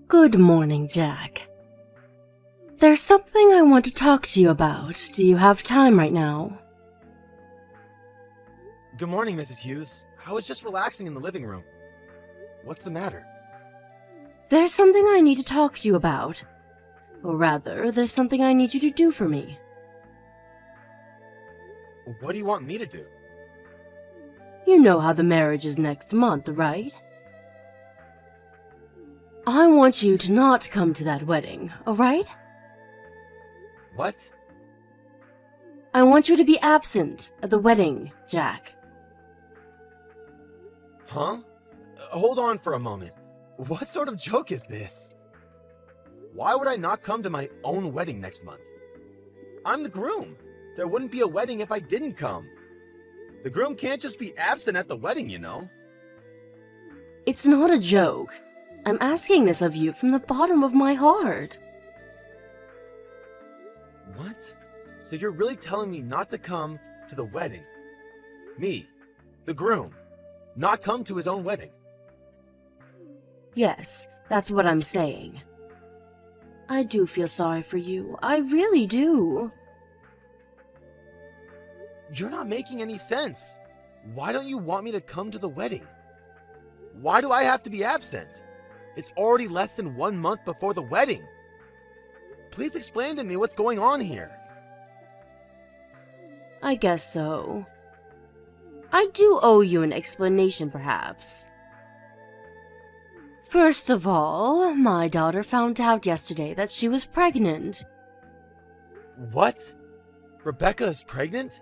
Good morning, Jack. There's something I want to talk to you about. Do you have time right now? Good morning, Mrs. Hughes. I was just relaxing in the living room. What's the matter? There's something I need to talk to you about. Or rather, there's something I need you to do for me. What do you want me to do? You know how the marriage is next month, right? I want you to not come to that wedding, alright? What? I want you to be absent at the wedding, Jack. Huh? Hold on for a moment. What sort of joke is this? Why would I not come to my own wedding next month? I'm the groom. There wouldn't be a wedding if I didn't come. The groom can't just be absent at the wedding, you know. It's not a joke. I'm asking this of you from the bottom of my heart. What? So you're really telling me not to come to the wedding? Me, the groom, not come to his own wedding? Yes, that's what I'm saying. I do feel sorry for you. I really do. You're not making any sense. Why don't you want me to come to the wedding? Why do I have to be absent? It's already less than 1 month before the wedding. Please explain to me what's going on here. I guess so. I do owe you an explanation, perhaps. First of all, my daughter found out yesterday that she was pregnant. What? Rebecca is pregnant?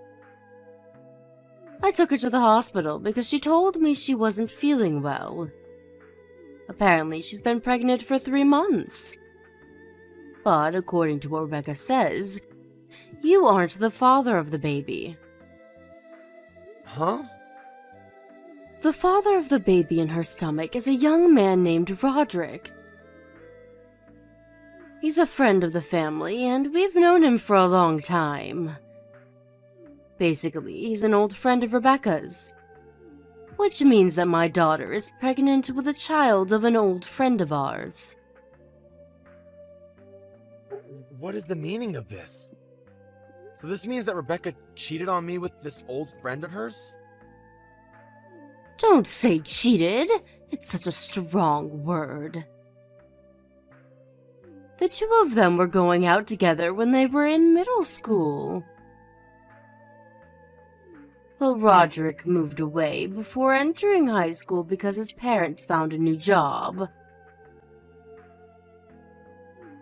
I took her to the hospital because she told me she wasn't feeling well. Apparently, she's been pregnant for 3 months. But according to what Rebecca says, you aren't the father of the baby. Huh? The father of the baby in her stomach is a young man named Roderick. He's a friend of the family, and we've known him for a long time. Basically, he's an old friend of Rebecca's. Which means that my daughter is pregnant with a child of an old friend of ours. What is the meaning of this? So this means that Rebecca cheated on me with this old friend of hers? Don't say cheated. It's such a strong word. The two of them were going out together when they were in middle school. Well, Roderick moved away before entering high school because his parents found a new job.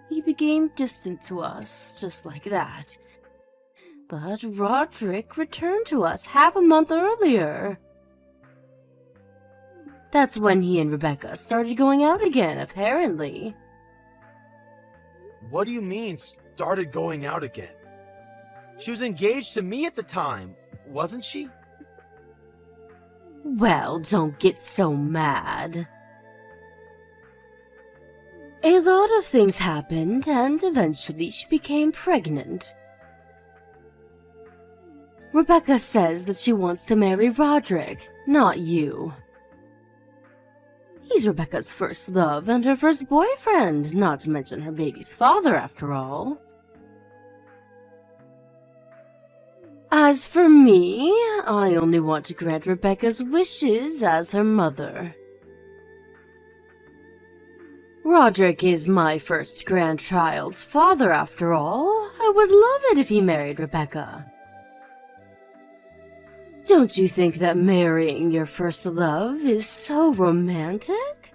He became distant to us, just like that. But Roderick returned to us half a month earlier. That's when he and Rebecca started going out again, apparently. What do you mean, started going out again? She was engaged to me at the time, wasn't she? Well, don't get so mad. A lot of things happened, and eventually she became pregnant. Rebecca says that she wants to marry Roderick, not you. He's Rebecca's first love and her first boyfriend, not to mention her baby's father, after all. As for me, I only want to grant Rebecca's wishes as her mother. Roderick is my first grandchild's father, after all. I would love it if he married Rebecca. Don't you think that marrying your first love is so romantic?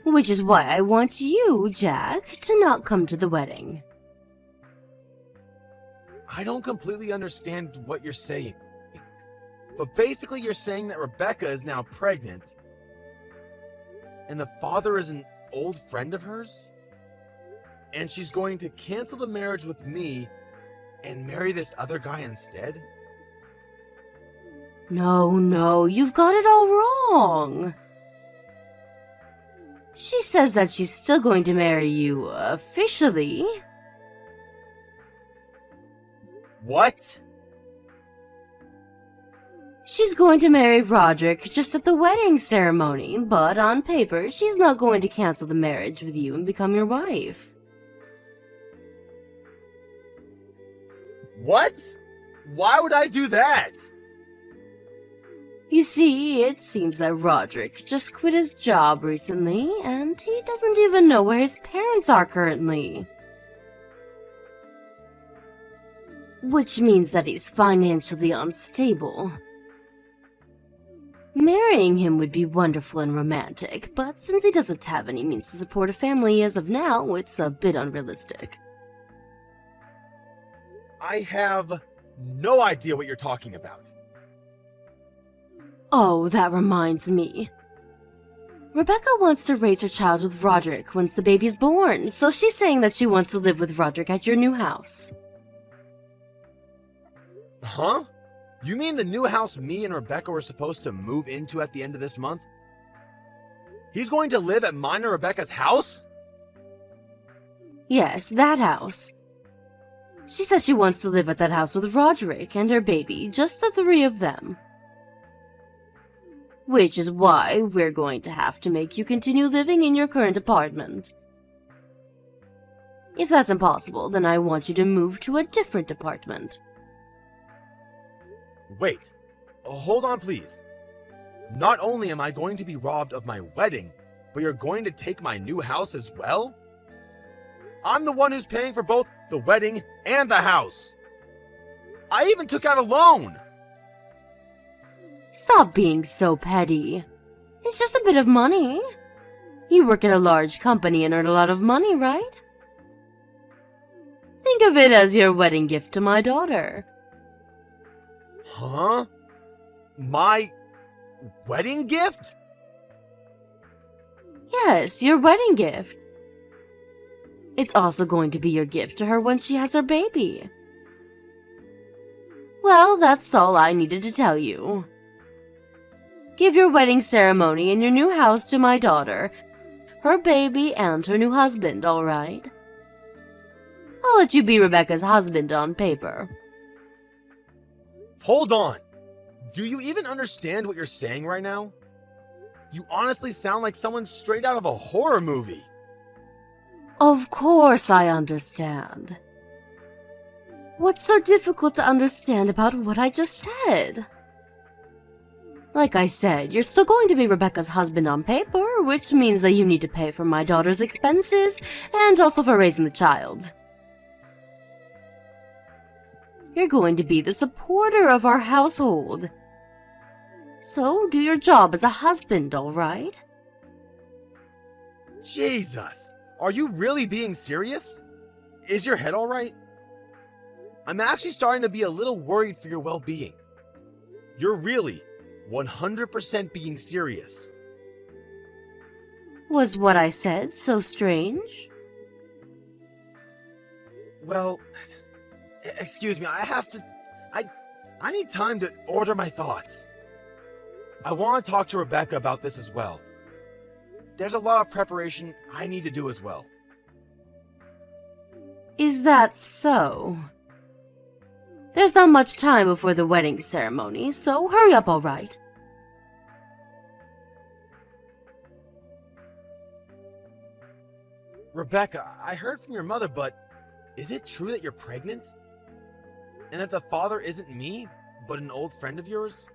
Which is why I want you, Jack, to not come to the wedding. I don't completely understand what you're saying. But basically you're saying that Rebecca is now pregnant, and the father is an old friend of hers? And she's going to cancel the marriage with me and marry this other guy instead? No, you've got it all wrong. She says that she's still going to marry you officially. What? She's going to marry Roderick just at the wedding ceremony, but on paper, she's not going to cancel the marriage with you and become your wife. What? Why would I do that? You see, it seems that Roderick just quit his job recently, and he doesn't even know where his parents are currently. Which means that he's financially unstable. Marrying him would be wonderful and romantic, but since he doesn't have any means to support a family as of now, it's a bit unrealistic. I have no idea what you're talking about. Oh, that reminds me. Rebecca wants to raise her child with Roderick once the baby's born, so she's saying that she wants to live with Roderick at your new house. Huh? You mean the new house me and Rebecca were supposed to move into at the end of this month? He's going to live at mine and Rebecca's house? Yes, that house. She says she wants to live at that house with Roderick and her baby, just the three of them. Which is why we're going to have to make you continue living in your current apartment. If that's impossible, then I want you to move to a different apartment. Wait, hold on please. Not only am I going to be robbed of my wedding, but you're going to take my new house as well? I'm the one who's paying for both the wedding and the house. I even took out a loan. Stop being so petty. It's just a bit of money. You work at a large company and earn a lot of money, right? Think of it as your wedding gift to my daughter. Huh? My wedding gift? Yes, your wedding gift. It's also going to be your gift to her when she has her baby. Well, that's all I needed to tell you. Give your wedding ceremony in your new house to my daughter, her baby, and her new husband, all right? I'll let you be Rebecca's husband on paper. Hold on. Do you even understand what you're saying right now? You honestly sound like someone straight out of a horror movie. Of course I understand. What's so difficult to understand about what I just said? Like I said, you're still going to be Rebecca's husband on paper, which means that you need to pay for my daughter's expenses and also for raising the child. You're going to be the supporter of our household. So do your job as a husband, all right? Jesus, are you really being serious? Is your head all right? I'm actually starting to be a little worried for your well-being. You're really 100% being serious. Was what I said so strange? Well, excuse me, I need time to order my thoughts. I want to talk to Rebecca about this as well. There's a lot of preparation I need to do as well. Is that so? There's not much time before the wedding ceremony, so hurry up, all right? Rebecca, I heard from your mother, but is it true that you're pregnant? And that the father isn't me, but an old friend of yours?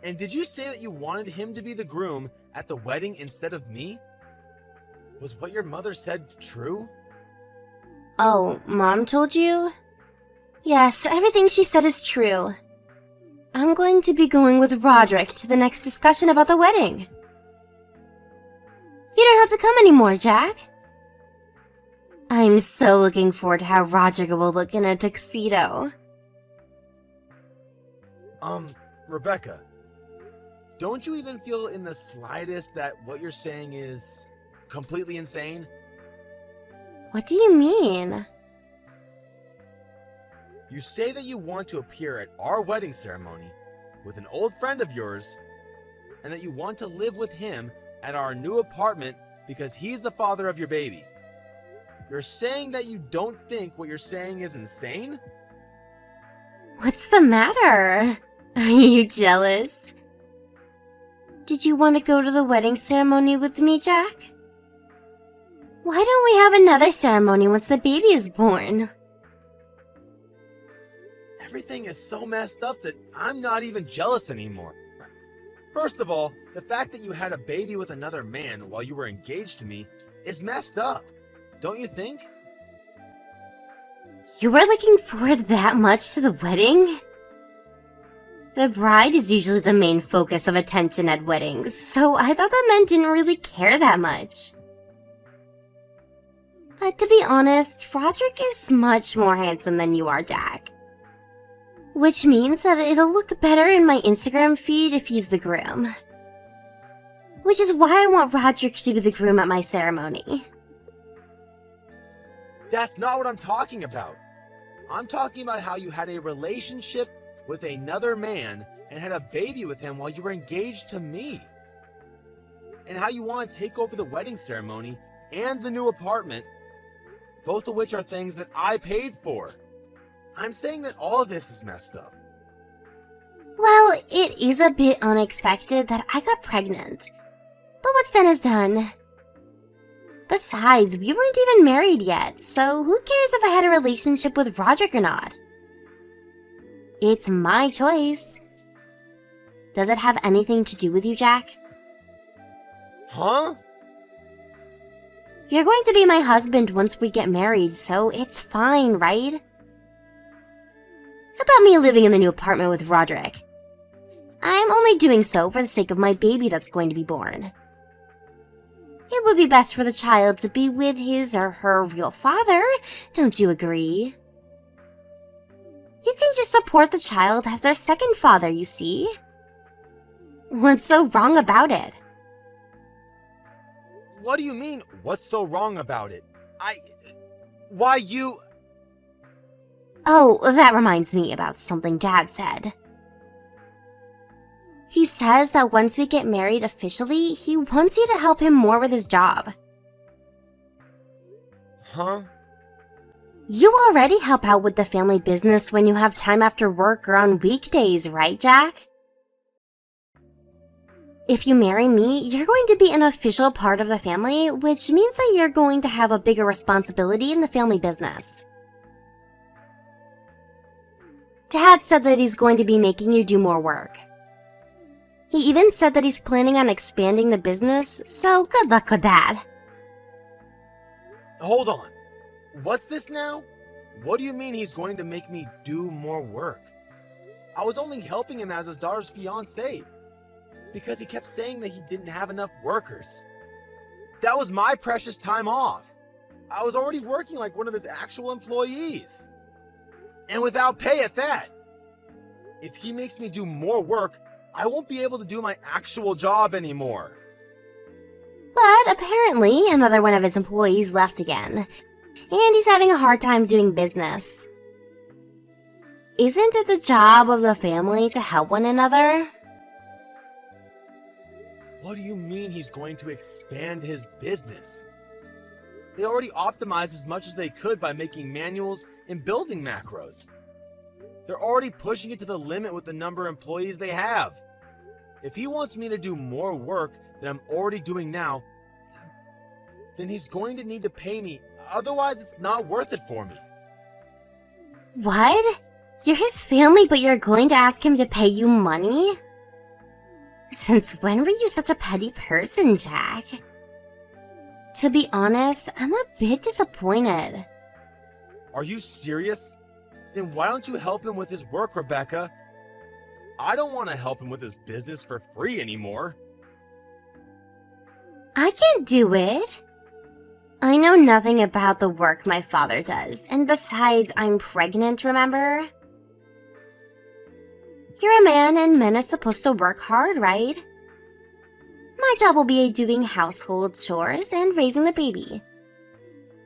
And did you say that you wanted him to be the groom at the wedding instead of me? Was what your mother said true? Oh, Mom told you? Yes, everything she said is true. I'm going to be going with Roderick to the next discussion about the wedding. You don't have to come anymore, Jack. I'm so looking forward to how Roderick will look in a tuxedo. Rebecca, don't you even feel in the slightest that what you're saying is completely insane? What do you mean? You say that you want to appear at our wedding ceremony with an old friend of yours, and that you want to live with him at our new apartment because he's the father of your baby. You're saying that you don't think what you're saying is insane? What's the matter? Are you jealous? Did you want to go to the wedding ceremony with me, Jack? Why don't we have another ceremony once the baby is born? Everything is so messed up that I'm not even jealous anymore. First of all, the fact that you had a baby with another man while you were engaged to me is messed up, don't you think? You were looking forward that much to the wedding? The bride is usually the main focus of attention at weddings, so I thought that men didn't really care that much. But to be honest, Roderick is much more handsome than you are, Jack. Which means that it'll look better in my Instagram feed if he's the groom. Which is why I want Roderick to be the groom at my ceremony. That's not what I'm talking about. I'm talking about how you had a relationship with another man and had a baby with him while you were engaged to me. And how you want to take over the wedding ceremony and the new apartment, both of which are things that I paid for. I'm saying that all of this is messed up. Well, it is a bit unexpected that I got pregnant. But what's done is done. Besides, we weren't even married yet, so who cares if I had a relationship with Roderick or not? It's my choice. Does it have anything to do with you, Jack? Huh? You're going to be my husband once we get married, so it's fine, right? About me living in the new apartment with Roderick. I'm only doing so for the sake of my baby that's going to be born. It would be best for the child to be with his or her real father, don't you agree? You can just support the child as their second father, you see? What's so wrong about it? What do you mean, what's so wrong about it? Why you... Oh, that reminds me about something Dad said. He says that once we get married officially, he wants you to help him more with his job. Huh? You already help out with the family business when you have time after work or on weekdays, right, Jack? If you marry me, you're going to be an official part of the family, which means that you're going to have a bigger responsibility in the family business. Dad said that he's going to be making you do more work. He even said that he's planning on expanding the business, so good luck with that. Hold on. What's this now? What do you mean he's going to make me do more work? I was only helping him as his daughter's fiancée, because he kept saying that he didn't have enough workers. That was my precious time off. I was already working like one of his actual employees. And without pay at that. If he makes me do more work, I won't be able to do my actual job anymore. But apparently, another one of his employees left again, and he's having a hard time doing business. Isn't it the job of the family to help one another? What do you mean he's going to expand his business? They already optimized as much as they could by making manuals and building macros. They're already pushing it to the limit with the number of employees they have. If he wants me to do more work than I'm already doing now, then he's going to need to pay me. Otherwise, it's not worth it for me. What? You're his family, but you're going to ask him to pay you money? Since when were you such a petty person, Jack? To be honest, I'm a bit disappointed. Are you serious? Then why don't you help him with his work, Rebecca? I don't want to help him with his business for free anymore. I can't do it. I know nothing about the work my father does, and besides, I'm pregnant, remember? You're a man, and men are supposed to work hard, right? My job will be doing household chores and raising the baby.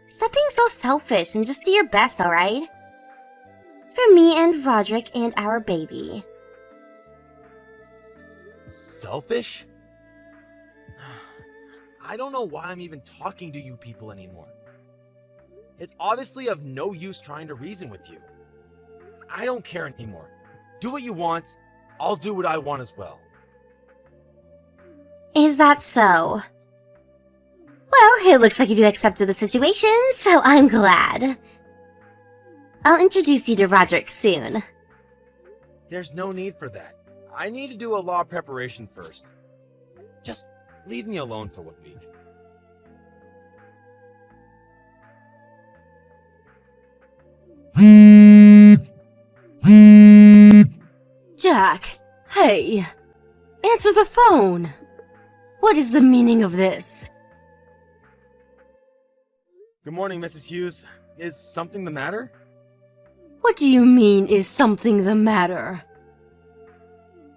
Stop being so selfish and just do your best, alright? For me and Roderick and our baby. Selfish? I don't know why I'm even talking to you people anymore. It's obviously of no use trying to reason with you. I don't care anymore. Do what you want. I'll do what I want as well. Is that so? Well, it looks like you accepted the situation, so I'm glad. I'll introduce you to Roderick soon. There's no need for that. I need to do a law preparation first. Just leave me alone for 1 week. Jack, hey. Answer the phone. What is the meaning of this? Good morning, Mrs. Hughes. Is something the matter? What do you mean, is something the matter?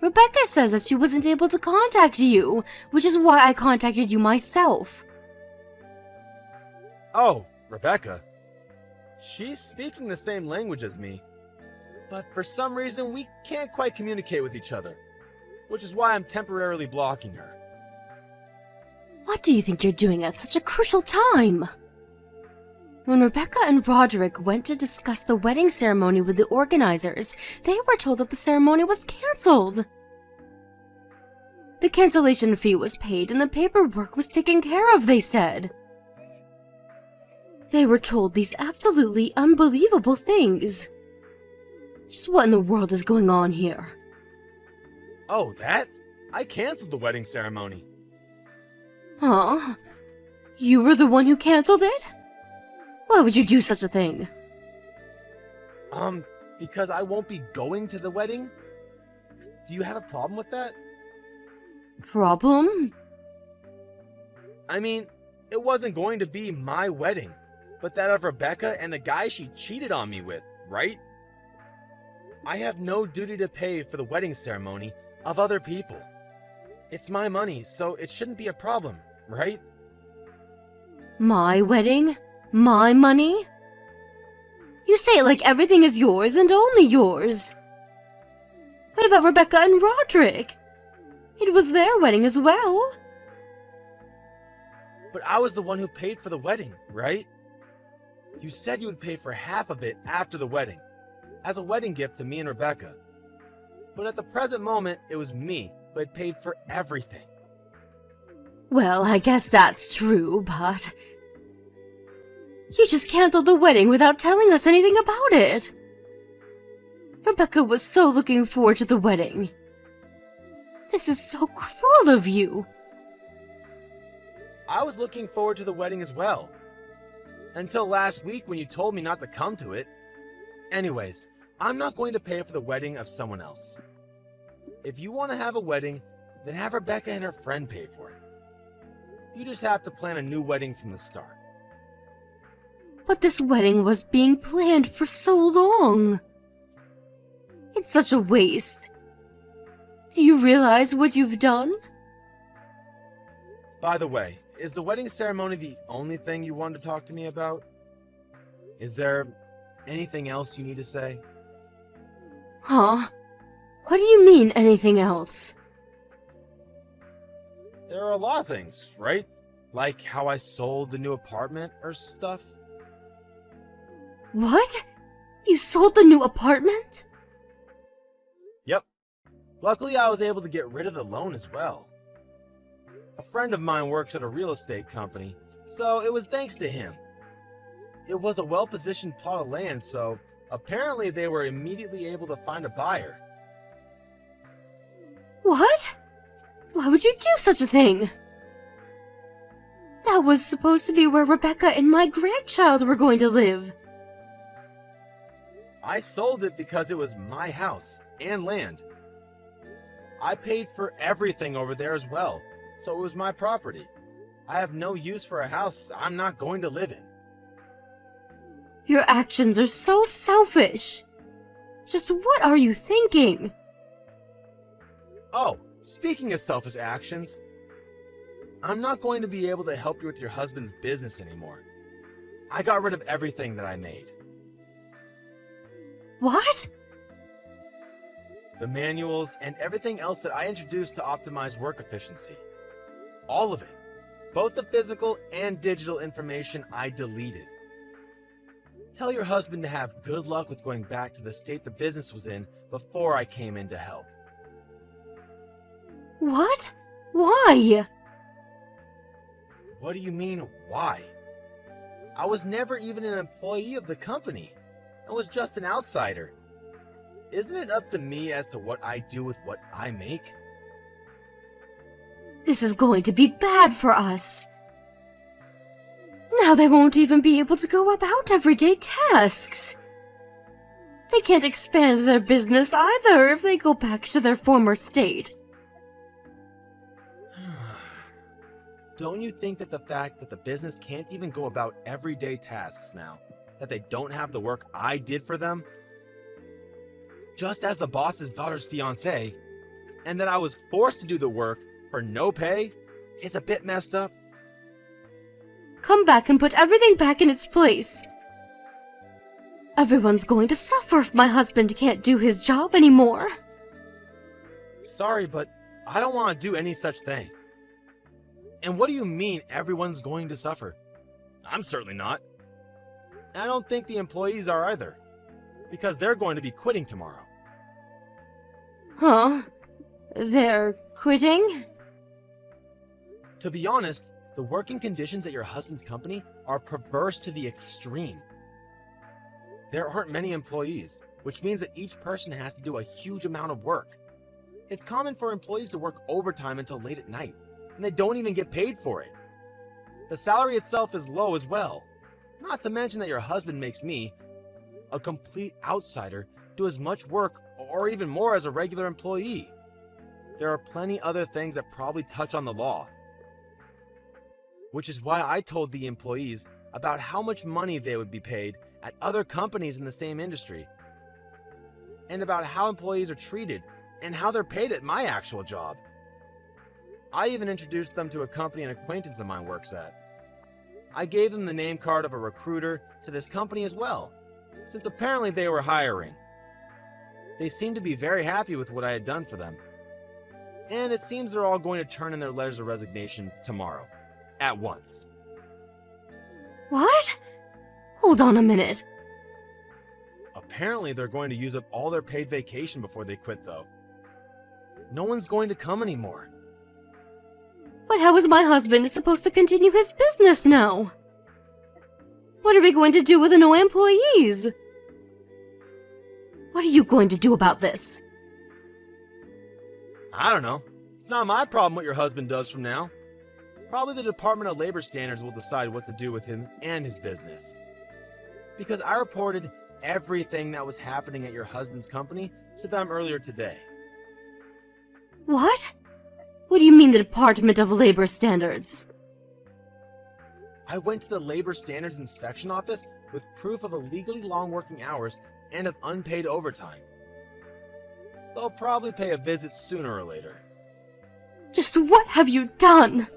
Rebecca says that she wasn't able to contact you, which is why I contacted you myself. Oh, Rebecca. She's speaking the same language as me, but for some reason we can't quite communicate with each other, which is why I'm temporarily blocking her. What do you think you're doing at such a crucial time? When Rebecca and Roderick went to discuss the wedding ceremony with the organizers, they were told that the ceremony was cancelled. The cancellation fee was paid and the paperwork was taken care of, they said. They were told these absolutely unbelievable things. Just what in the world is going on here? Oh, that? I canceled the wedding ceremony. Huh? You were the one who cancelled it? Why would you do such a thing? Because I won't be going to the wedding? Do you have a problem with that? Problem? I mean, it wasn't going to be my wedding, but that of Rebecca and the guy she cheated on me with, right? I have no duty to pay for the wedding ceremony of other people. It's my money, so it shouldn't be a problem, right? My wedding? My money? You say it like everything is yours and only yours. What about Rebecca and Roderick? It was their wedding as well. But I was the one who paid for the wedding, right? You said you would pay for half of it after the wedding, as a wedding gift to me and Rebecca. But at the present moment, it was me who had paid for everything. Well, I guess that's true, but... You just canceled the wedding without telling us anything about it. Rebecca was so looking forward to the wedding. This is so cruel of you. I was looking forward to the wedding as well. Until last week when you told me not to come to it. Anyways, I'm not going to pay for the wedding of someone else. If you want to have a wedding, then have Rebecca and her friend pay for it. You just have to plan a new wedding from the start. But this wedding was being planned for so long. It's such a waste. Do you realize what you've done? By the way, is the wedding ceremony the only thing you wanted to talk to me about? Is there anything else you need to say? Huh? What do you mean, anything else? There are a lot of things, right? Like how I sold the new apartment or stuff. What? You sold the new apartment? Yep. Luckily, I was able to get rid of the loan as well. A friend of mine works at a real estate company, so it was thanks to him. It was a well-positioned plot of land, so apparently they were immediately able to find a buyer. What? Why would you do such a thing? That was supposed to be where Rebecca and my grandchild were going to live. I sold it because it was my house and land. I paid for everything over there as well, so it was my property. I have no use for a house I'm not going to live in. Your actions are so selfish. Just what are you thinking? Oh, speaking of selfish actions, I'm not going to be able to help you with your husband's business anymore. I got rid of everything that I made. What? The manuals and everything else that I introduced to optimize work efficiency. All of it. Both the physical and digital information I deleted. Tell your husband to have good luck with going back to the state the business was in before I came in to help. What? Why? What do you mean, why? I was never even an employee of the company. I was just an outsider. Isn't it up to me as to what I do with what I make? This is going to be bad for us. Now they won't even be able to go about everyday tasks. They can't expand their business either if they go back to their former state. Don't you think that the fact that the business can't even go about everyday tasks now, that they don't have the work I did for them, just as the boss's daughter's fiancé, and that I was forced to do the work for no pay, is a bit messed up? Come back and put everything back in its place. Everyone's going to suffer if my husband can't do his job anymore. Sorry, but I don't want to do any such thing. And what do you mean everyone's going to suffer? I'm certainly not. And I don't think the employees are either, because they're going to be quitting tomorrow. Huh? They're quitting? To be honest, the working conditions at your husband's company are perverse to the extreme. There aren't many employees, which means that each person has to do a huge amount of work. It's common for employees to work overtime until late at night, and they don't even get paid for it. The salary itself is low as well. Not to mention that your husband makes me, a complete outsider, do as much work or even more as a regular employee. There are plenty other things that probably touch on the law. Which is why I told the employees about how much money they would be paid at other companies in the same industry, and about how employees are treated and how they're paid at my actual job. I even introduced them to a company an acquaintance of mine works at. I gave them the name card of a recruiter to this company as well, since apparently they were hiring. They seemed to be very happy with what I had done for them, and it seems they're all going to turn in their letters of resignation tomorrow, at once. What? Hold on a minute. Apparently they're going to use up all their paid vacation before they quit, though. No one's going to come anymore. But how is my husband supposed to continue his business now? What are we going to do with the no employees? What are you going to do about this? I don't know. It's not my problem what your husband does from now. Probably the Department of Labor Standards will decide what to do with him and his business. Because I reported everything that was happening at your husband's company to them earlier today. What? What do you mean the Department of Labor Standards? I went to the Labor Standards Inspection Office with proof of illegally long working hours and of unpaid overtime. They'll probably pay a visit sooner or later. Just what have you done?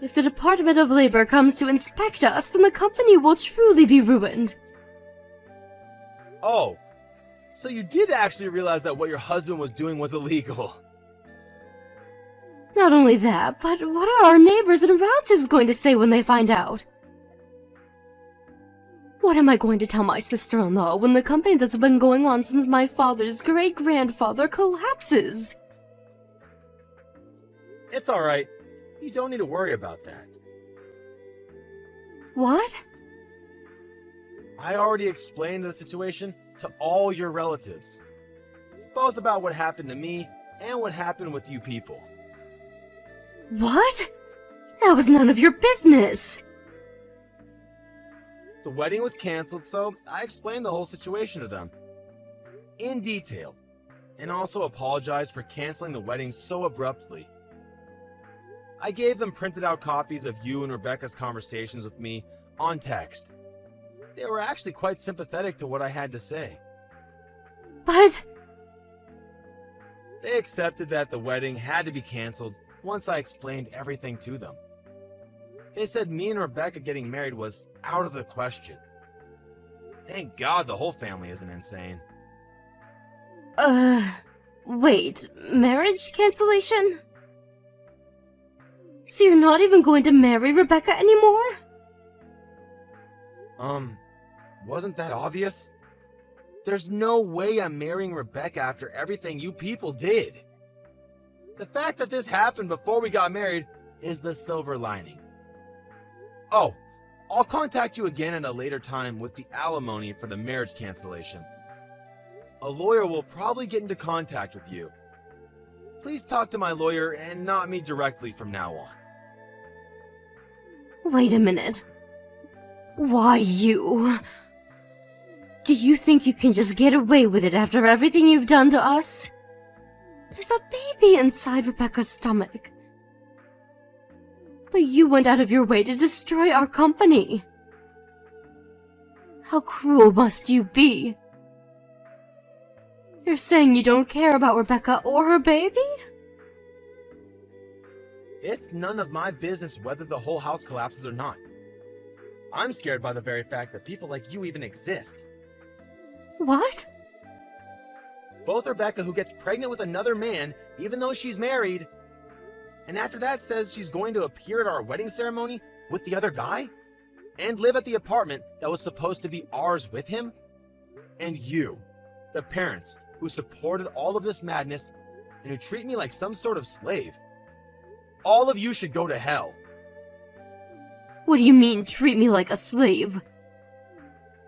If the Department of Labor comes to inspect us, then the company will truly be ruined. Oh, so you did actually realize that what your husband was doing was illegal. Not only that, but what are our neighbors and relatives going to say when they find out? What am I going to tell my sister-in-law when the company that's been going on since my father's great-grandfather collapses? It's alright. You don't need to worry about that. What? I already explained the situation to all your relatives. Both about what happened to me and what happened with you people. What? That was none of your business. The wedding was canceled, so I explained the whole situation to them. In detail. And also apologized for canceling the wedding so abruptly. I gave them printed out copies of you and Rebecca's conversations with me on text. They were actually quite sympathetic to what I had to say. But... They accepted that the wedding had to be canceled once I explained everything to them. They said me and Rebecca getting married was out of the question. Thank God the whole family isn't insane. Wait, marriage cancellation? So you're not even going to marry Rebecca anymore? Wasn't that obvious? There's no way I'm marrying Rebecca after everything you people did. The fact that this happened before we got married is the silver lining. Oh, I'll contact you again at a later time with the alimony for the marriage cancellation. A lawyer will probably get into contact with you. Please talk to my lawyer and not me directly from now on. Wait a minute. Why you? Do you think you can just get away with it after everything you've done to us? There's a baby inside Rebecca's stomach. But you went out of your way to destroy our company. How cruel must you be? You're saying you don't care about Rebecca or her baby? It's none of my business whether the whole house collapses or not. I'm scared by the very fact that people like you even exist. What? Both Rebecca, who gets pregnant with another man, even though she's married, and after that says she's going to appear at our wedding ceremony with the other guy, and live at the apartment that was supposed to be ours with him, and you, the parents who supported all of this madness and who treat me like some sort of slave. All of you should go to hell. What do you mean, treat me like a slave?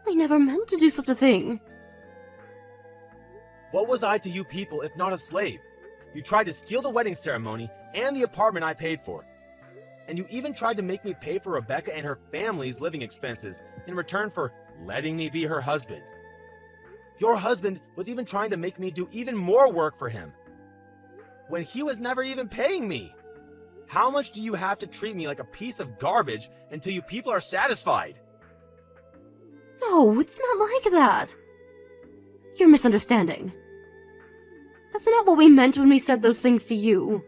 I never meant to do such a thing. What was I to you people if not a slave? You tried to steal the wedding ceremony and the apartment I paid for. And you even tried to make me pay for Rebecca and her family's living expenses in return for letting me be her husband. Your husband was even trying to make me do even more work for him, when he was never even paying me. How much do you have to treat me like a piece of garbage until you people are satisfied? No, it's not like that. You're misunderstanding. That's not what we meant when we said those things to you.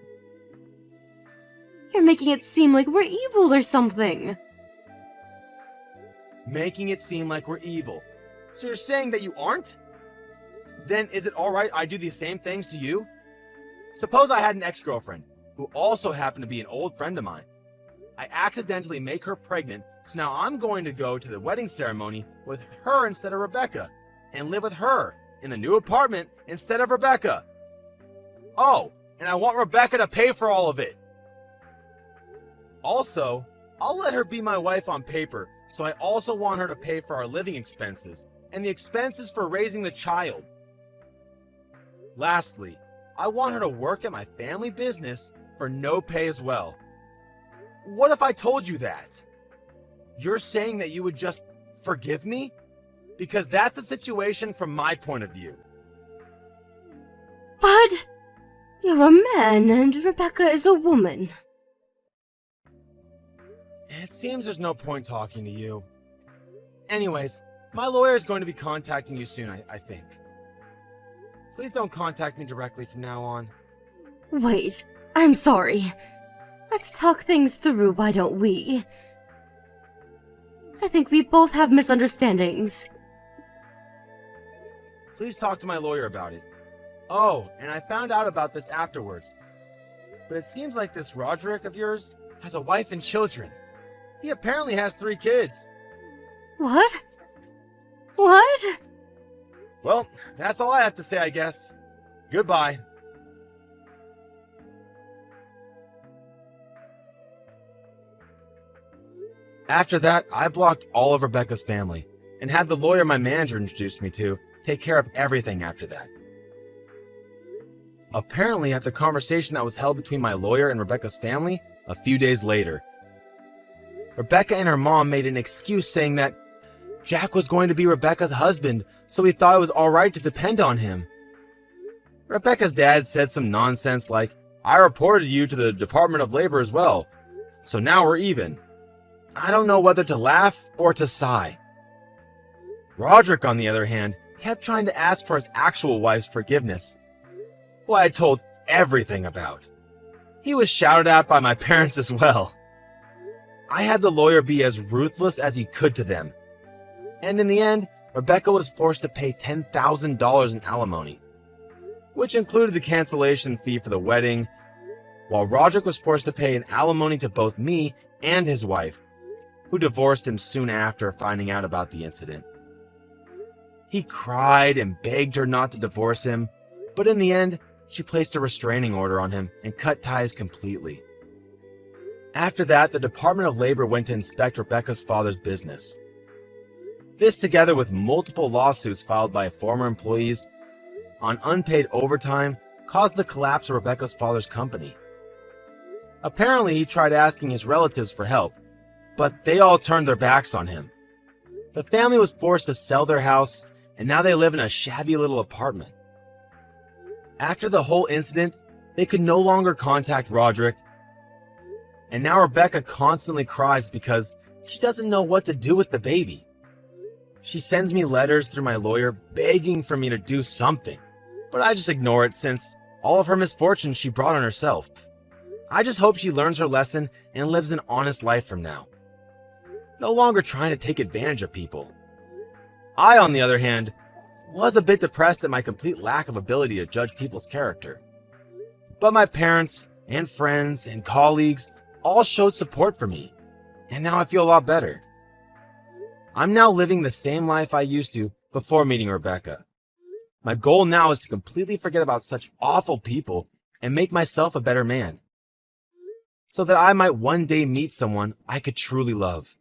You're making it seem like we're evil or something. Making it seem like we're evil. So you're saying that you aren't? Then is it alright I do the same things to you? Suppose I had an ex-girlfriend, who also happened to be an old friend of mine. I accidentally make her pregnant, so now I'm going to go to the wedding ceremony with her instead of Rebecca, and live with her in the new apartment instead of Rebecca. Oh, and I want Rebecca to pay for all of it. Also, I'll let her be my wife on paper, so I also want her to pay for our living expenses and the expenses for raising the child. Lastly, I want her to work at my family business for no pay as well. What if I told you that? You're saying that you would just forgive me? Because that's the situation from my point of view. But you're a man and Rebecca is a woman. It seems there's no point talking to you. Anyways, my lawyer is going to be contacting you soon, I think. Please don't contact me directly from now on. Wait, I'm sorry. Let's talk things through, why don't we? I think we both have misunderstandings. Please talk to my lawyer about it. Oh, and I found out about this afterwards. But it seems like this Roderick of yours has a wife and children. He apparently has 3 kids. What? What? Well, that's all I have to say, I guess. Goodbye. After that, I blocked all of Rebecca's family and had the lawyer my manager introduced me to take care of everything after that. Apparently, at the conversation that was held between my lawyer and Rebecca's family a few days later, Rebecca and her mom made an excuse saying that Jack was going to be Rebecca's husband, so he thought it was alright to depend on him. Rebecca's dad said some nonsense like, I reported you to the Department of Labor as well, so now we're even. I don't know whether to laugh or to sigh. Roderick, on the other hand, kept trying to ask for his actual wife's forgiveness, who I had told everything about. He was shouted at by my parents as well. I had the lawyer be as ruthless as he could to them. And in the end, Rebecca was forced to pay $10,000 in alimony, which included the cancellation fee for the wedding, while Roderick was forced to pay an alimony to both me and his wife, who divorced him soon after finding out about the incident. He cried and begged her not to divorce him, but in the end, she placed a restraining order on him and cut ties completely. After that, the Department of Labor went to inspect Rebecca's father's business. This, together with multiple lawsuits filed by former employees on unpaid overtime, caused the collapse of Rebecca's father's company. Apparently, he tried asking his relatives for help, but they all turned their backs on him. The family was forced to sell their house, and now they live in a shabby little apartment. After the whole incident, they could no longer contact Roderick, and now Rebecca constantly cries because she doesn't know what to do with the baby. She sends me letters through my lawyer begging for me to do something, but I just ignore it since all of her misfortunes she brought on herself. I just hope she learns her lesson and lives an honest life from now, no longer trying to take advantage of people. I, on the other hand, was a bit depressed at my complete lack of ability to judge people's character. But my parents and friends and colleagues all showed support for me, and now I feel a lot better. I'm now living the same life I used to before meeting Rebecca. My goal now is to completely forget about such awful people and make myself a better man, so that I might one day meet someone I could truly love.